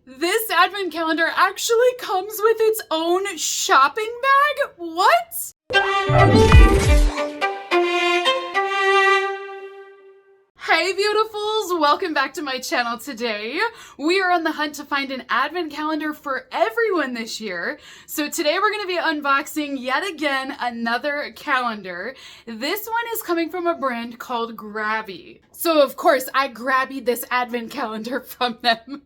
This advent calendar actually comes with its own shopping bag? What? Hey beautifuls, welcome back to my channel today. We are on the hunt to find an advent calendar for everyone this year. So today we're going to be unboxing yet again another calendar. This one is coming from a brand called Grabie. So of course I grabbed this advent calendar from them.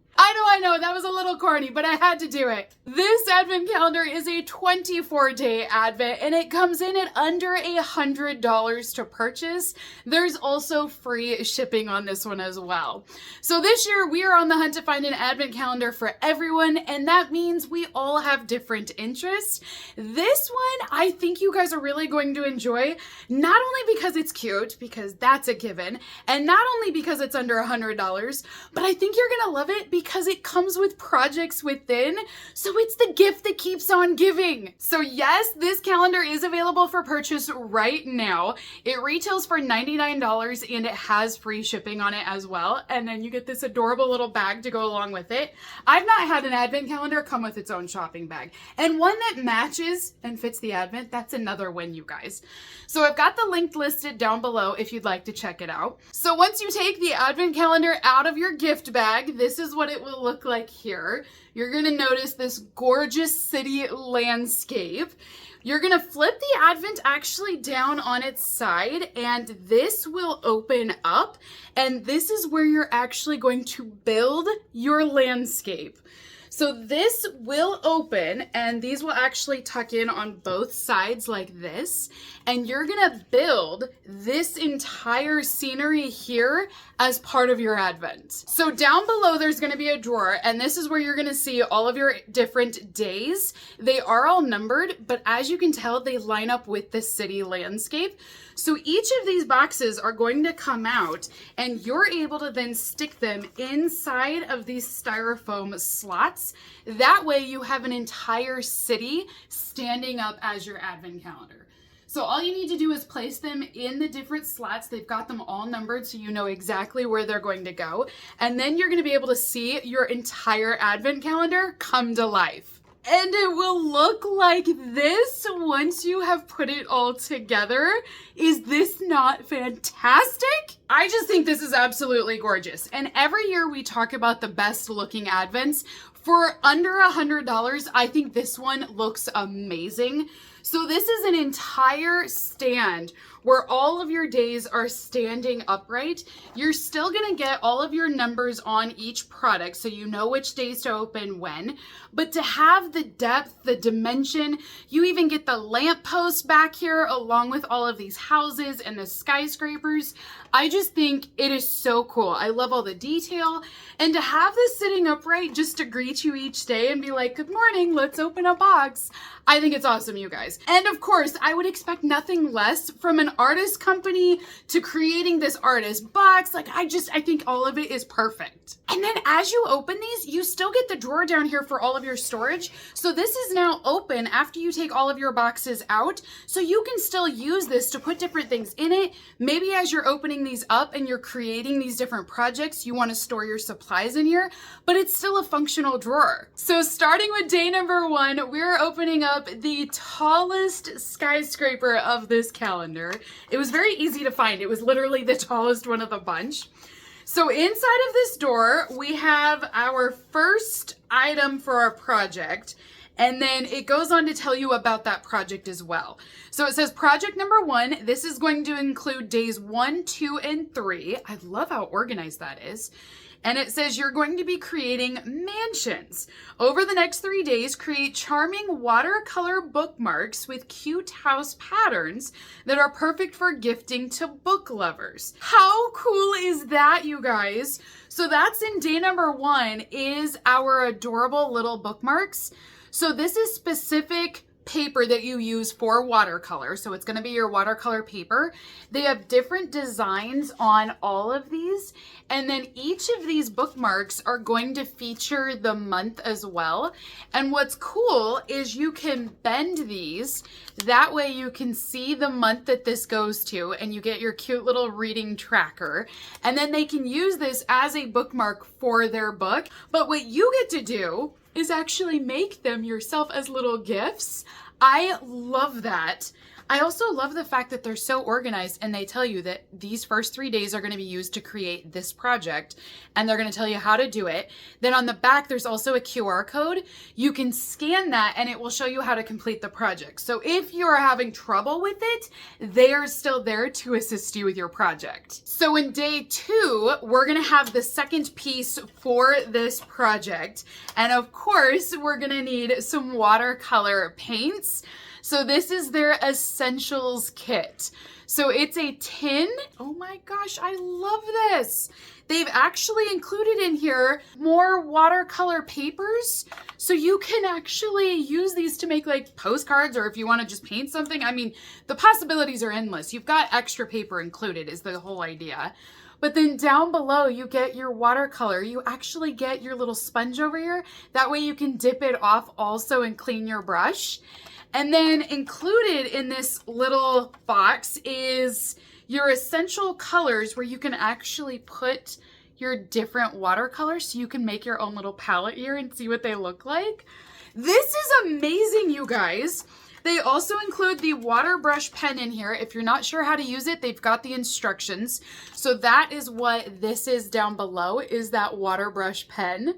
I know, that was a little corny, but I had to do it. This advent calendar is a 24-day advent and it comes in at under $100 to purchase. There's also free shipping on this one as well. So this year we are on the hunt to find an advent calendar for everyone, and that means we all have different interests. This one I think you guys are really going to enjoy, not only because it's cute, because that's a given, and not only because it's under $100, but I think you're gonna love it because it comes with projects within, so it's the gift that keeps on giving. So yes, this calendar is available for purchase right now. It retails for $99 and it has free shipping on it as well. And then you get this adorable little bag to go along with it. I've not had an advent calendar come with its own shopping bag, and one that matches and fits the advent. That's another win, you guys. So I've got the link listed down below if you'd like to check it out. So once you take the advent calendar out of your gift bag, this is what it will look like here. You're gonna notice this gorgeous city landscape. You're gonna flip the advent actually down on its side, and this will open up, and this is where you're actually going to build your landscape. So this will open, and these will actually tuck in on both sides like this, and you're gonna build this entire scenery here as part of your advent. So down below there's gonna be a drawer, and this is where you're gonna see all of your different days. They are all numbered, but as you can tell, they line up with the city landscape. So each of these boxes are going to come out, and you're able to then stick them inside of these styrofoam slots. That way you have an entire city standing up as your advent calendar. So all you need to do is place them in the different slots. They've got them all numbered so you know exactly where they're going to go. And then you're going to be able to see your entire advent calendar come to life. And it will look like this once you have put it all together. Is this not fantastic? I just think this is absolutely gorgeous. And every year we talk about the best looking advents. For under $100, I think this one looks amazing. So this is an entire stand where all of your days are standing upright. You're still gonna get all of your numbers on each product so you know which days to open when, but to have the depth, the dimension, you even get the lamppost back here along with all of these houses and the skyscrapers. I just think it is so cool. I love all the detail, and to have this sitting upright just to greet you each day and be like, good morning, let's open a box. I think it's awesome, you guys. And of course, I would expect nothing less from an artist company to creating this artist box. Like, I think all of it is perfect. And then as you open these, you still get the drawer down here for all of your storage. So this is now open after you take all of your boxes out. So you can still use this to put different things in it. Maybe as you're opening these up and you're creating these different projects, you want to store your supplies in here, but it's still a functional drawer. So starting with day number 1, we're opening up the tallest skyscraper of this calendar. It was very easy to find. It was literally the tallest one of the bunch. So inside of this door, we have our first item for our project, and then it goes on to tell you about that project as well. So it says project number 1, this is going to include days 1, 2, and 3. I love how organized that is. And it says you're going to be creating mansions. Over the next 3 days, create charming watercolor bookmarks with cute house patterns that are perfect for gifting to book lovers. How cool is that, you guys? So that's in day number 1 is our adorable little bookmarks. So this is specific paper that you use for watercolor. So it's going to be your watercolor paper. They have different designs on all of these. And then each of these bookmarks are going to feature the month as well. And what's cool is you can bend these. That way you can see the month that this goes to and you get your cute little reading tracker. And then they can use this as a bookmark for their book. But what you get to do is actually make them yourself as little gifts. I love that. I also love the fact that they're so organized and they tell you that these first 3 days are going to be used to create this project and they're going to tell you how to do it. Then on the back, there's also a QR code. You can scan that and it will show you how to complete the project. So if you're having trouble with it, they are still there to assist you with your project. So in day 2, we're going to have the second piece for this project. And of course, we're going to need some watercolor paints. So this is their essentials kit. So it's a tin. Oh my gosh, I love this. They've actually included in here more watercolor papers. So you can actually use these to make like postcards, or if you want to just paint something. I mean, the possibilities are endless. You've got extra paper included is the whole idea. But then down below, you get your watercolor. You actually get your little sponge over here. That way you can dip it off also and clean your brush. And then included in this little box is your essential colors where you can actually put your different watercolors so you can make your own little palette here and see what they look like. This is amazing, you guys. They also include the water brush pen in here. If you're not sure how to use it, they've got the instructions. So that is what this is down below, is that water brush pen.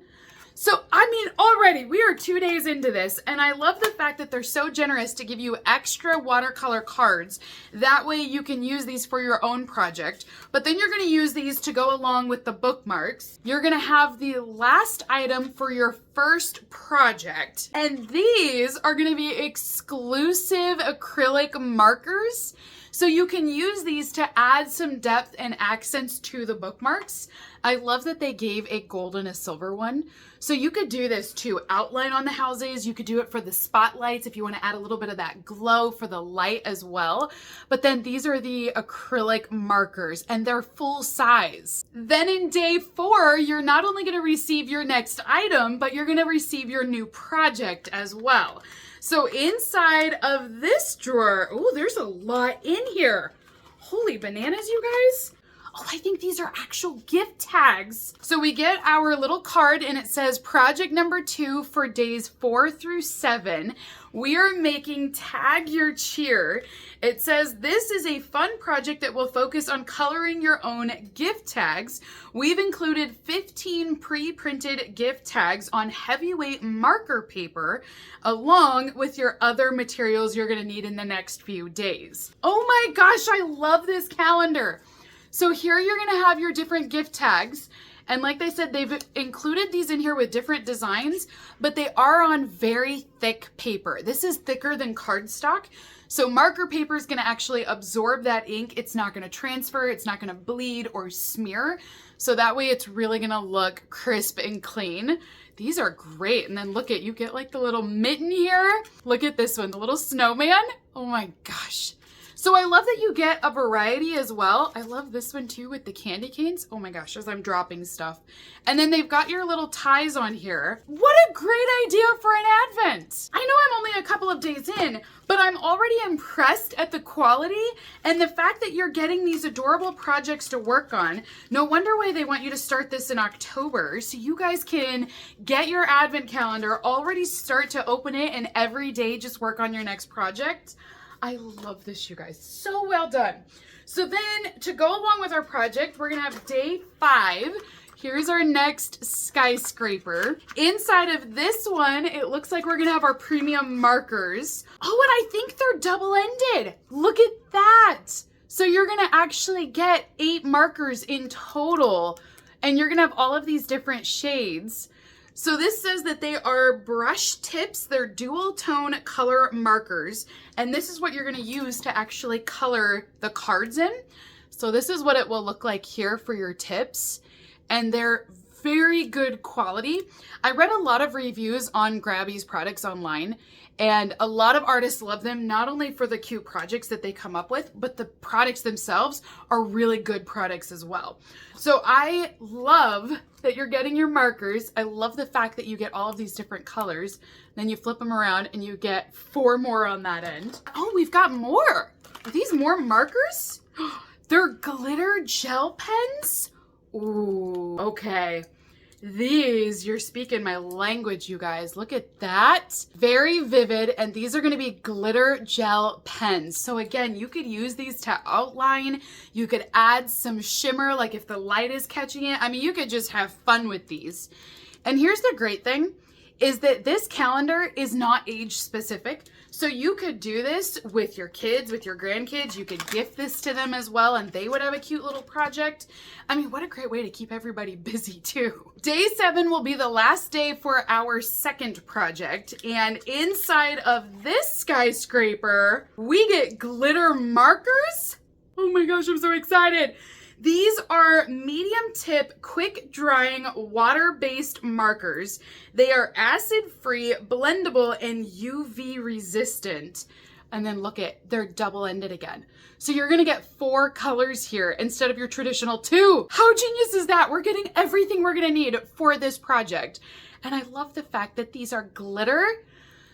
So, I mean, already we are 2 days into this, and I love the fact that they're so generous to give you extra watercolor cards. That way you can use these for your own project, but then you're going to use these to go along with the bookmarks. You're going to have the last item for your first project, and these are going to be exclusive acrylic markers. So you can use these to add some depth and accents to the bookmarks. I love that they gave a gold and a silver one. So you could do this to outline on the houses. You could do it for the spotlights if you want to add a little bit of that glow for the light as well. But then these are the acrylic markers and they're full size. Then in day 4, you're not only going to receive your next item, but you're going to receive your new project as well. So inside of this drawer, oh, there's a lot in here. Holy bananas, you guys. Oh, I think these are actual gift tags. So we get our little card and it says project number 2 for days 4 through 7. We are making Tag Your Cheer. It says this is a fun project that will focus on coloring your own gift tags. We've included 15 pre-printed gift tags on heavyweight marker paper along with your other materials you're going to need in the next few days. Oh my gosh, I love this calendar. So here you're going to have your different gift tags. And like they said, they've included these in here with different designs, but they are on very thick paper. This is thicker than cardstock. So marker paper is going to actually absorb that ink. It's not going to transfer. It's not going to bleed or smear. So that way it's really going to look crisp and clean. These are great. And then look at, you get like the little mitten here. Look at this one, the little snowman. Oh my gosh. So I love that you get a variety as well. I love this one too with the candy canes. Oh my gosh, as I'm dropping stuff. And then they've got your little ties on here. What a great idea for an advent. I know I'm only a couple of days in, but I'm already impressed at the quality and the fact that you're getting these adorable projects to work on. No wonder why they want you to start this in October, so you guys can get your advent calendar, already start to open it, and every day just work on your next project. I love this, you guys. So well done. So then to go along with our project, we're going to have day 5. Here's our next skyscraper. Inside of this one, it looks like we're going to have our premium markers. Oh, and I think they're double-ended. Look at that. So you're going to actually get 8 markers in total, and you're going to have all of these different shades. So this says that they are brush tips. They're dual tone color markers. And this is what you're going to use to actually color the cards in. So this is what it will look like here for your tips. And they're very good quality. I read a lot of reviews on Grabie's products online, and a lot of artists love them, not only for the cute projects that they come up with, but the products themselves are really good products as well. So I love that you're getting your markers. I love the fact that you get all of these different colors. Then you flip them around and you get 4 more on that end. Oh, we've got more. Are these more markers? They're glitter gel pens? Ooh, okay. These, you're speaking my language, you guys. Look at that. Very vivid, and these are gonna be glitter gel pens. So again, you could use these to outline. You could add some shimmer, like if the light is catching it. I mean, you could just have fun with these. And here's the great thing, is that this calendar is not age specific. So you could do this with your kids, with your grandkids. You could gift this to them as well, and they would have a cute little project. I mean, what a great way to keep everybody busy too. Day 7 will be the last day for our second project. And inside of this skyscraper, we get glitter markers. Oh my gosh, I'm so excited. These are medium tip, quick drying, water-based markers. They are acid-free, blendable, and UV resistant. And then look at, they're double-ended again. So you're gonna get 4 colors here instead of your traditional 2. How genius is that? We're getting everything we're gonna need for this project. And I love the fact that these are glitter.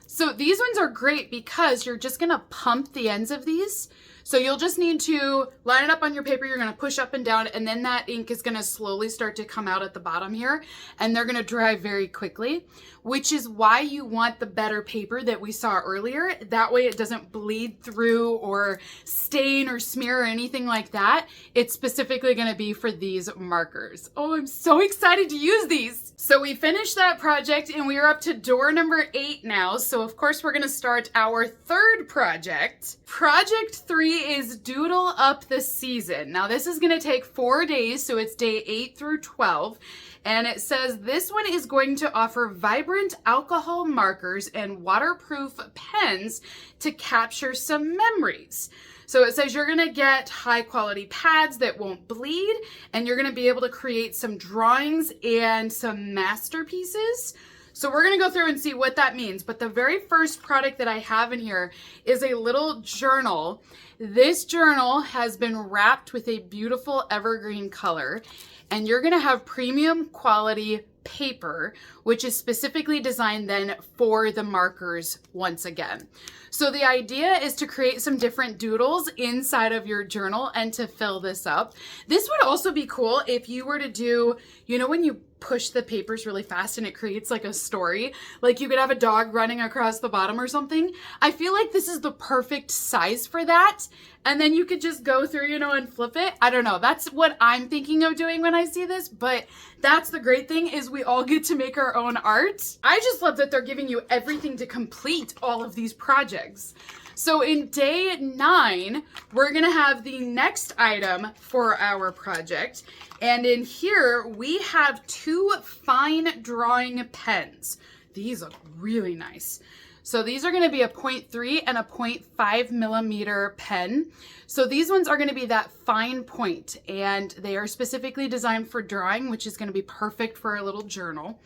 So these ones are great because you're just gonna pump the ends of these. So you'll just need to line it up on your paper. You're gonna push up and down, and then that ink is gonna slowly start to come out at the bottom here, and they're gonna dry very quickly, which is why you want the better paper that we saw earlier. That way it doesn't bleed through or stain or smear or anything like that. It's specifically gonna be for these markers. Oh, I'm so excited to use these. So we finished that project and we are up to door number 8 now. So of course we're gonna start our third project. Project 3 is Doodle Up the Season. Now this is gonna take 4 days, so it's day 8 through 12. And it says this one is going to offer vibrant alcohol markers and waterproof pens to capture some memories. So it says you're gonna get high quality pads that won't bleed, and you're gonna be able to create some drawings and some masterpieces. So we're gonna go through and see what that means. But the very first product that I have in here is a little journal. This journal has been wrapped with a beautiful evergreen color, and you're gonna have premium quality paper, which is specifically designed then for the markers once again. So the idea is to create some different doodles inside of your journal and to fill this up. This would also be cool if you were to do, you know, when you push the papers really fast and it creates like a story, like you could have a dog running across the bottom or something. I feel like this is the perfect size for that. And then you could just go through, you know, and flip it. I don't know. That's what I'm thinking of doing when I see this, but that's the great thing, is we all get to make our own art. I just love that they're giving you everything to complete all of these projects. So in day 9, we're gonna have the next item for our project. And in here, we have 2 fine drawing pens. These look really nice. So these are gonna be a 0.3 and a 0.5 millimeter pen. So these ones are gonna be that fine point, and they are specifically designed for drawing, which is gonna be perfect for a little journal.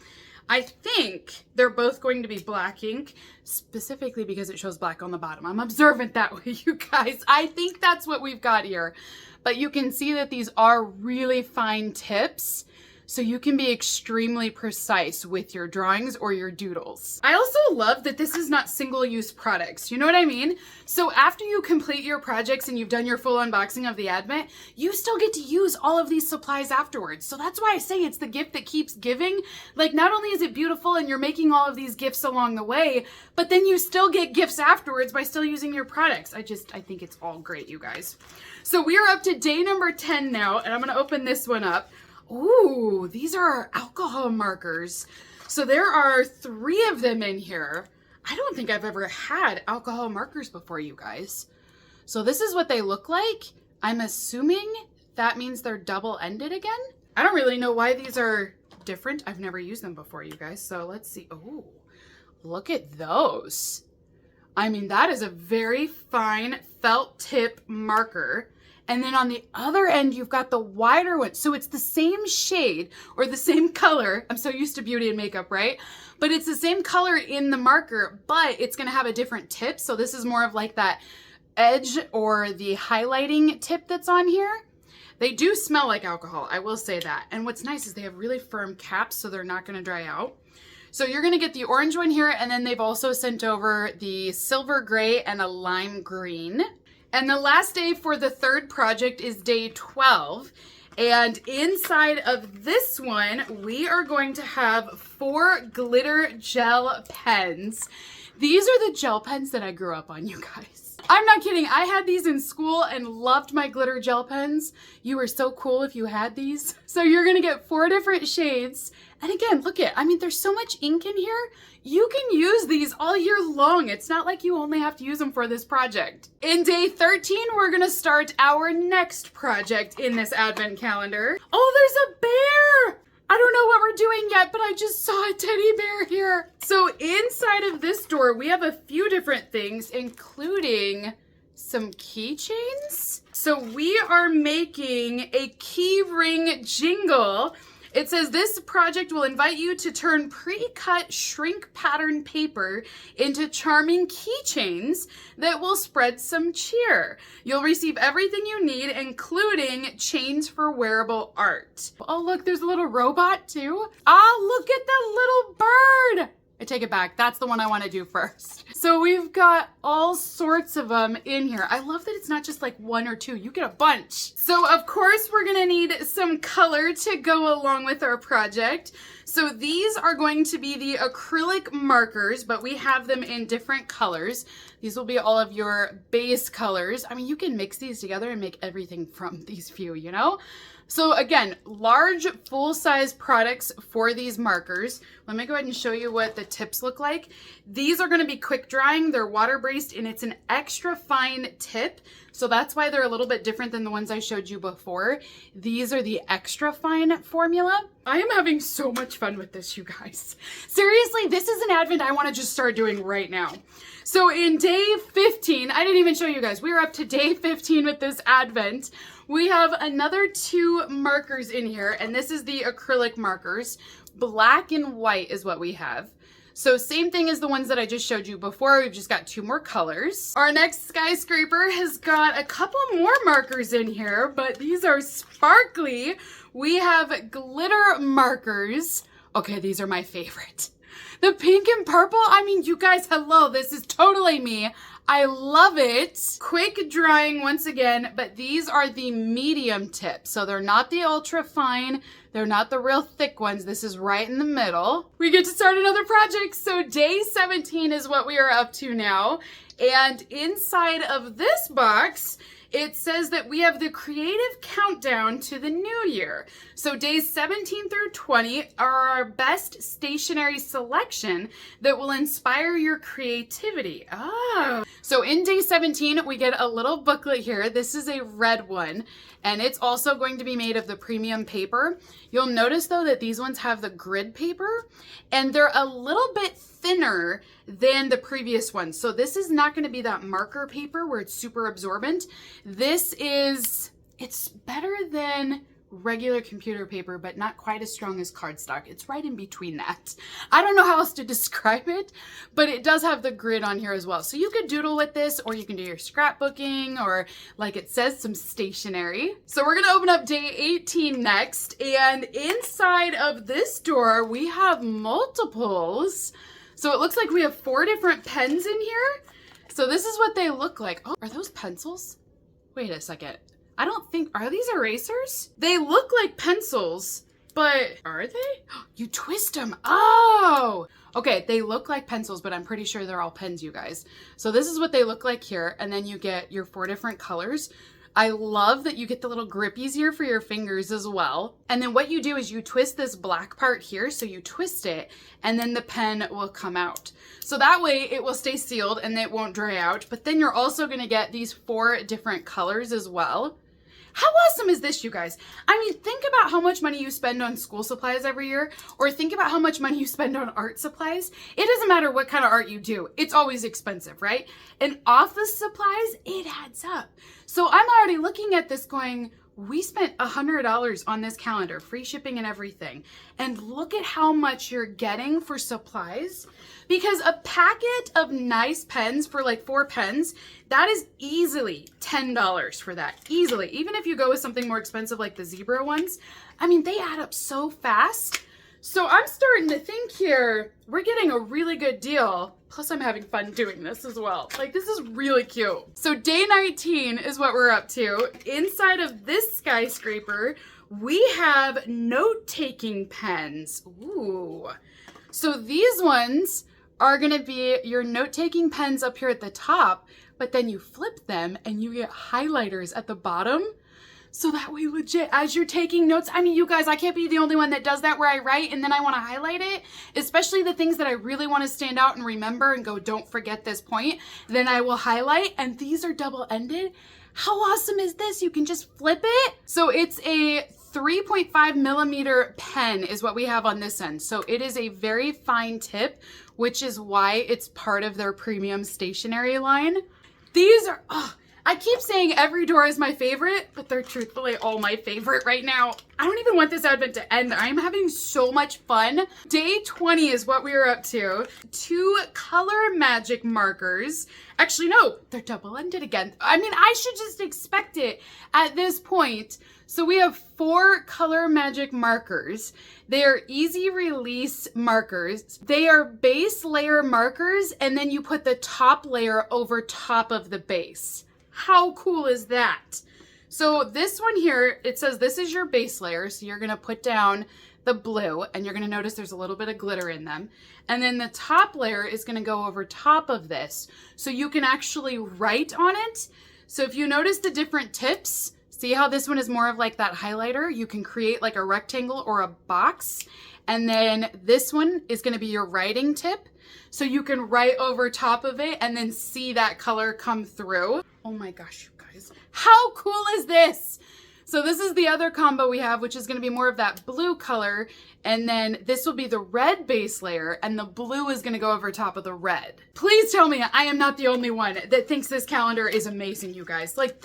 I think they're both going to be black ink, specifically because it shows black on the bottom. I'm observant that way, you guys. I think that's what we've got here. But you can see that these are really fine tips, so you can be extremely precise with your drawings or your doodles. I also love that this is not single-use products. You know what I mean? So after you complete your projects and you've done your full unboxing of the Advent, you still get to use all of these supplies afterwards. So that's why I say it's the gift that keeps giving. Like, not only is it beautiful and you're making all of these gifts along the way, but then you still get gifts afterwards by still using your products. I think it's all great, you guys. So we are up to day number 10 now, and I'm gonna open this one up. Ooh, these are our alcohol markers. So there are 3 of them in here. I don't think I've ever had alcohol markers before, you guys. So this is what they look like. I'm assuming that means they're double-ended again. I don't really know why these are different. I've never used them before, you guys. So let's see. Oh, look at those. I mean, that is a very fine felt tip marker. And then on the other end, you've got the wider one. So it's the same shade or the same color. I'm so used to beauty and makeup, right? But it's the same color in the marker, but it's gonna have a different tip. So this is more of like that edge or the highlighting tip that's on here. They do smell like alcohol, I will say that. And what's nice is they have really firm caps, so they're not gonna dry out. So you're gonna get the orange one here, and then they've also sent over the silver gray and a lime green. And the last day for the third project is day 12. And inside of this one, we are going to have 4 glitter gel pens. These are the gel pens that I grew up on, you guys. I'm not kidding. I had these in school and loved my glitter gel pens. You were so cool if you had these. So you're gonna get 4 different shades. And again, look at, I mean, there's so much ink in here. You can use these all year long. It's not like you only have to use them for this project. In day 13, we're gonna start our next project in this advent calendar. Oh, there's a bear! I don't know what we're doing yet, but I just saw a teddy bear here. So inside of this door, we have a few different things, including some keychains. So we are making a key ring jingle. It says this project will invite you to turn pre-cut shrink pattern paper into charming keychains that will spread some cheer. You'll receive everything you need, including chains for wearable art. Oh, look, there's a little robot too. Ah, look at that little bird. I take it back. That's the one I want to do first. So we've got all sorts of them in here. I love that it's not just like 1 or 2. You get a bunch. So of course we're going to need some color to go along with our project. So these are going to be the acrylic markers, but we have them in different colors. These will be all of your base colors. I mean, you can mix these together and make everything from these few, you know? So again, large full-size products for these markers. Let me go ahead and show you what the tips look like. These are going to be quick drying. They're water-based and it's an extra fine tip. So that's why they're a little bit different than the ones I showed you before. These are the extra fine formula. I am having so much fun with this, you guys. Seriously, this is an advent I want to just start doing right now. So in day 15, I didn't even show you guys. We are up to day 15 with this advent. We have another 2 markers in here, and this is the acrylic markers. Black and white is what we have. So same thing as the ones that I just showed you before. We've just got 2 more colors. Our next skyscraper has got a couple more markers in here, but these are sparkly. We have glitter markers. Okay, these are my favorite. The pink and purple, I mean, you guys, hello, this is totally me. I love it. Quick drying once again, but these are the medium tip. So they're not the ultra fine. They're not the real thick ones. This is right in the middle. We get to start another project. So day 17 is what we are up to now. And inside of this box, it says that we have the creative countdown to the new year. So days 17 through 20 are our best stationery selection that will inspire your creativity. Oh. So in day 17, we get a little booklet here. This is a red one, and it's also going to be made of the premium paper. You'll notice though that these ones have the grid paper, and they're a little bit thinner than the previous ones. So this is not going to be that marker paper where it's super absorbent. This is, it's better than regular computer paper, but not quite as strong as cardstock. It's right in between that. I don't know how else to describe it, but it does have the grid on here as well. So you could doodle with this, or you can do your scrapbooking, or like it says, some stationery. So we're gonna open up day 18 next, and inside of this door, we have multiples. So it looks like we have 4 different pens in here. So this is what they look like. Oh, are those pencils? Wait a second. I don't think, are these erasers? They look like pencils, but are they? You twist them. Oh, okay. They look like pencils, but I'm pretty sure they're all pens, you guys. So this is what they look like here. And then you get your 4 different colors. I love that you get the little grippies here for your fingers as well. And then what you do is you twist this black part here. So you twist it and then the pen will come out. So that way it will stay sealed and it won't dry out. But then you're also going to get these 4 different colors as well. How awesome is this, you guys? I mean, think about how much money you spend on school supplies every year, or think about how much money you spend on art supplies. It doesn't matter what kind of art you do. It's always expensive, right? And office supplies, it adds up. So I'm already looking at this going, we spent $100 on this calendar, free shipping and everything. And look at how much you're getting for supplies. Because a packet of nice pens for like 4 pens, that is easily $10 for that, easily. Even if you go with something more expensive like the zebra ones, I mean, they add up so fast. So I'm starting to think here, we're getting a really good deal. Plus I'm having fun doing this as well. Like, this is really cute. So day 19 is what we're up to. Inside of this skyscraper, we have note-taking pens. Ooh. So these ones are gonna be your note-taking pens up here at the top, but then you flip them and you get highlighters at the bottom. So that way, legit, as you're taking notes, I mean, you guys, I can't be the only one that does that where I write and then I want to highlight it, especially the things that I really want to stand out and remember and go, don't forget this point. Then I will highlight, and these are double-ended. How awesome is this? You can just flip it. So it's a 3.5 millimeter pen is what we have on this end. So it is a very fine tip, which is why it's part of their premium stationery line. These are, I keep saying every door is my favorite, but they're truthfully all my favorite right now. I don't even want this advent to end. I'm having so much fun. Day 20 is what we are up to. 2 color magic markers. Actually, no, they're double-ended again. I mean, I should just expect it at this point. So we have 4 color magic markers. They are easy release markers. They are base layer markers, and then you put the top layer over top of the base. How cool is that? So this one here, it says this is your base layer. So you're gonna put down the blue, and you're gonna notice there's a little bit of glitter in them. And then the top layer is gonna go over top of this. So you can actually write on it. So if you notice the different tips, see how this one is more of like that highlighter? You can create like a rectangle or a box. And then this one is gonna be your writing tip. So you can write over top of it and then see that color come through. Oh my gosh, you guys. How cool is this? So this is the other combo we have, which is gonna be more of that blue color. And then this will be the red base layer, and the blue is gonna go over top of the red. Please tell me I am not the only one that thinks this calendar is amazing, you guys. Like,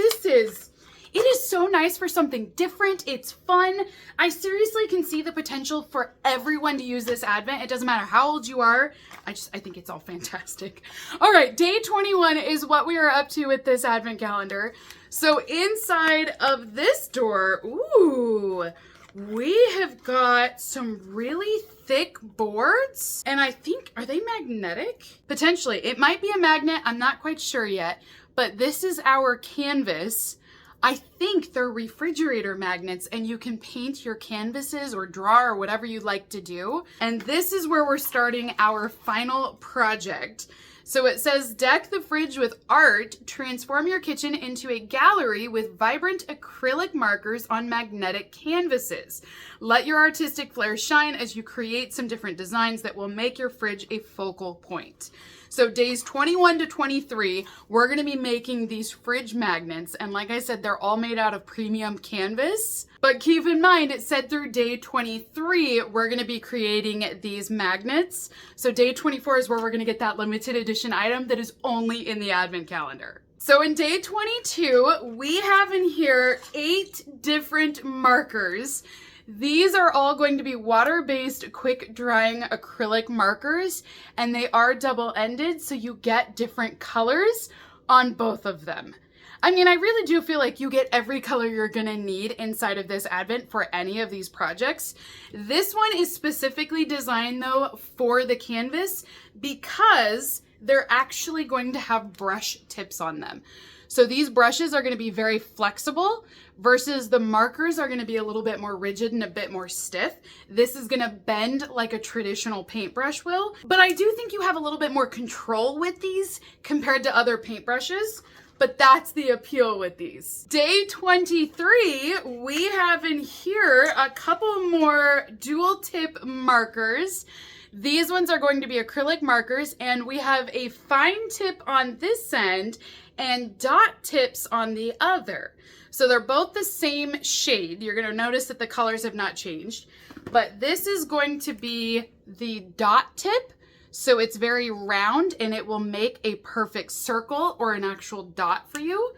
it is so nice for something different. It's fun. I seriously can see the potential for everyone to use this advent. It doesn't matter how old you are. I think it's all fantastic. All right, day 21 is what we are up to with this advent calendar. So inside of this door, ooh, we have got some really thick boards. And I think, are they magnetic? Potentially. It might be a magnet. I'm not quite sure yet. But this is our canvas. I think they're refrigerator magnets, and you can paint your canvases or draw or whatever you like to do. And this is where we're starting our final project. So it says, deck the fridge with art, transform your kitchen into a gallery with vibrant acrylic markers on magnetic canvases. Let your artistic flair shine as you create some different designs that will make your fridge a focal point. So days 21 to 23, we're gonna be making these fridge magnets. And like I said, they're all made out of premium canvas. But keep in mind, it said through day 23, we're gonna be creating these magnets. So day 24 is where we're gonna get that limited edition item that is only in the advent calendar. So in day 22, we have in here 8 different markers. These are all going to be water-based, quick-drying acrylic markers, and they are double-ended, so you get different colors on both of them. I mean, I really do feel like you get every color you're gonna need inside of this advent for any of these projects. This one is specifically designed, though, for the canvas because they're actually going to have brush tips on them. So these brushes are going to be very flexible versus the markers are going to be a little bit more rigid and a bit more stiff. This is going to bend like a traditional paintbrush will, but I do think you have a little bit more control with these compared to other paintbrushes. But that's the appeal with these. Day 23, we have in here a couple more dual tip markers. These ones are going to be acrylic markers, and we have a fine tip on this end and dot tips on the other. So they're both the same shade. You're gonna notice that the colors have not changed, but this is going to be the dot tip. So it's very round and it will make a perfect circle or an actual dot for you.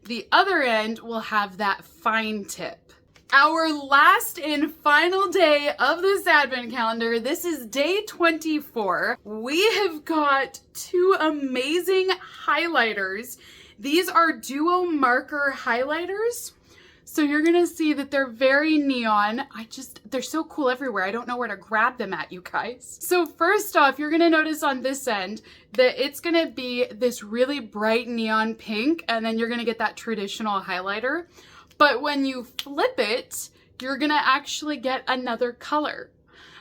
The other end will have that fine tip. Our last and final day of this advent calendar, this is day 24. We have got two amazing highlighters. These are duo marker highlighters. So you're gonna see that they're very neon. They're so cool everywhere. I don't know where to grab them at, you guys. So first off, you're gonna notice on this end that it's gonna be this really bright neon pink, and then you're gonna get that traditional highlighter. But when you flip it, you're gonna actually get another color.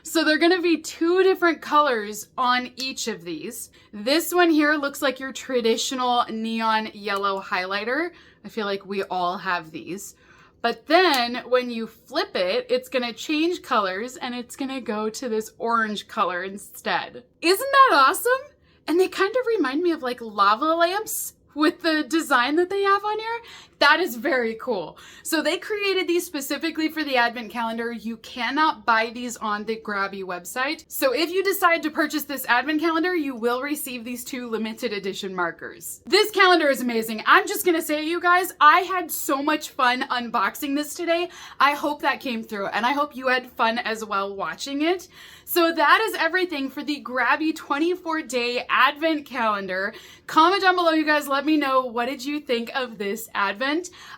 So they're gonna be two different colors on each of these. This one here looks like your traditional neon yellow highlighter. I feel like we all have these. But then when you flip it, it's gonna change colors and it's gonna go to this orange color instead. Isn't that awesome? And they kind of remind me of like lava lamps with the design that they have on here. That is very cool. So they created these specifically for the advent calendar. You cannot buy these on the Grabie website. So if you decide to purchase this advent calendar, you will receive these two limited edition markers. This calendar is amazing. I'm just gonna say, you guys, I had so much fun unboxing this today. I hope that came through, and I hope you had fun as well watching it. So that is everything for the Grabie 24-day advent calendar. Comment down below, you guys. Let me know, what did you think of this advent?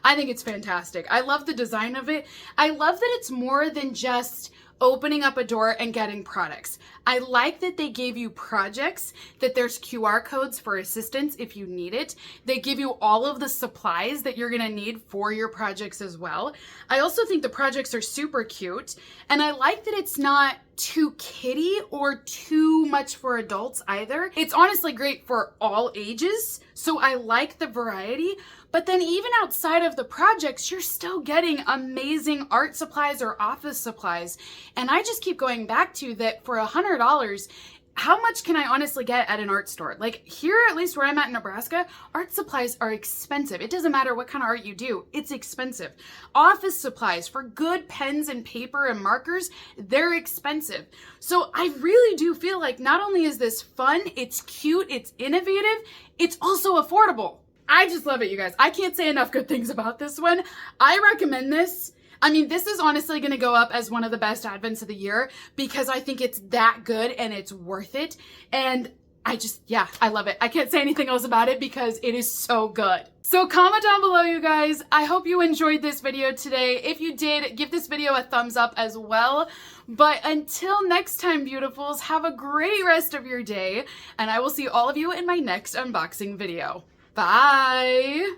I think it's fantastic. I love the design of it. I love that it's more than just opening up a door and getting products. I like that they gave you projects, that there's QR codes for assistance if you need it. They give you all of the supplies that you're gonna need for your projects as well. I also think the projects are super cute, and I like that it's not too kiddie or too much for adults either. It's honestly great for all ages, so I like the variety. But then even outside of the projects, you're still getting amazing art supplies or office supplies. And I just keep going back to that for $100, how much can I honestly get at an art store? Like here, at least where I'm at in Nebraska, art supplies are expensive. It doesn't matter what kind of art you do, it's expensive. Office supplies for good pens and paper and markers, they're expensive. So I really do feel like not only is this fun, it's cute, it's innovative, it's also affordable. I just love it, you guys. I can't say enough good things about this one. I recommend this. I mean, this is honestly gonna go up as one of the best advents of the year because I think it's that good and it's worth it. And I love it. I can't say anything else about it because it is so good. So comment down below, you guys. I hope you enjoyed this video today. If you did, give this video a thumbs up as well. But until next time, beautifuls, have a great rest of your day, and I will see all of you in my next unboxing video. Bye!